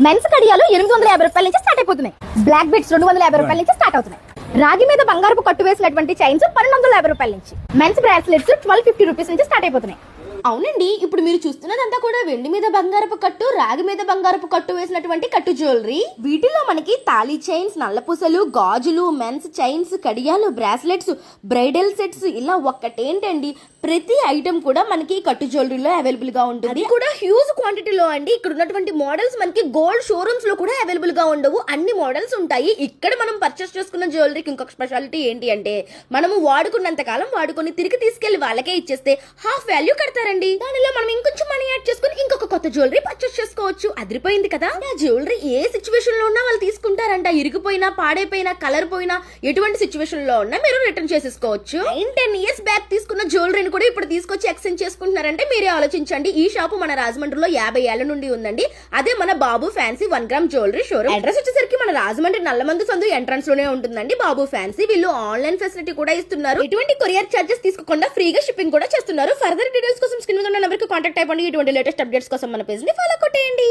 Men's కడియాలు 850 రూపాయల నుంచి స్టార్ట్ అయిపోతున్నాయి. బ్లాక్ బెడ్స్ 250 రూపాయల నుంచి స్టార్ట్ అవుతున్నాయి. రాగి మీద బంగారపు కట్టు వేసినటువంటి చైన్స్ 1250 రూపాయల నుంచి. మెన్స్ బ్రాస్లెట్స్ 1250 రూపీస్ నుంచి స్టార్ట్ అయిపోతున్నాయి. అవునండి, ఇప్పుడు మీరు చూస్తున్నదంతా కూడా వెండి మీద బంగారపు కట్టు, రాగి మీద బంగారపు కట్టు వేసినటువంటి కట్టు జ్యువెలరీ. వీటిలో మనకి తాళీ చైన్స్, నల్లపూసలు, గాజులు, మెన్స్ చైన్స్, కడియాలు, బ్రాస్లెట్స్, బ్రైడల్ సెట్స్ ఇలా ఒక్కటేంటండి ప్రతి ఐటమ్ కూడా మనకి కట్టు జ్యువెలరీలో అవైలబుల్ గా ఉంటుంది. అది కూడా హ్యూజ్ క్వాంటిటీలో అండి. ఇక్కడ ఉన్నటువంటి మోడల్స్ మనకి గోల్డ్ షోరూమ్స్ లో కూడా అవైలబుల్ గా ఉండవు. అన్ని మోడల్స్ ఉంటాయి. ఇక్కడ మనం పర్చేస్ చేసుకున్న జ్యువెలరీకి ఇంకొక స్పెషాలిటీ ఏంటి అంటే మనము వాడుకున్నంత కాలం వాడుకొని తిరిగి తీసుకెళ్లి వాళ్ళకే ఇచ్చేస్తే హాఫ్ వాల్యూ కడతారండి. దానిలో మనం ఇంకొంచెం మనీ యాడ్ చేసుకుని ఇంకొక కొత్త జ్యువెలరీ పర్చేస్ చేసుకోవచ్చు. అదిరిపోయింది కదా. ఆ జ్యువెలరీ ఏ సిచ్యువేషన్ లో ఉన్నా వాళ్ళు తీసుకుంటారంట. ఇరిగిపోయినా, పాడైపోయినా, కలర్ పోయినా, ఎటువంటి సిచ్యువేషన్ లో ఉన్నా మీరు రిటర్న్ చేసేసుకోవచ్చు. 10 years బ్యాక్ తీసుకున్న జ్యువెలరీని కూడా ఇప్పుడు తీసుకొచ్చి ఎక్స్చేంజ్ చేసుకుంటున్నారంటే మీరే ఆలోచించండి. ఈ షాపు మన రాజమండ్రిలో 50 ఏళ్ల నుండి ఉందండి. అదే మన Babu fancy 1 gram jewellery showroom. Address వచ్చేసరికి మన రాజమండ్రి నల్లమందు సందు ఎంట్రన్స్ లోనే ఉంటుందండి బాబు ఫ్యాన్సీ. వీళ్ళు ఆన్లైన్ ఫెసిలిటీ కూడా ఇస్తున్నారు. ఎటువంటి కొరియర్ చార్జెస్ తీసుకోకుండా ఫ్రీగా షిప్పింగ్ కూడా చేస్తున్నారు. ఫర్దర్ డీటెయిల్స్ కోసం స్క్రీన్ మీద ఉన్న నెంబర్ కి కాంటాక్ట్ అయిపోండి. ఇటువంటి లేటెస్ట్ అప్డేట్స్ కోసం మన పేజ్ ని ఫాలో కొట్టేయండి.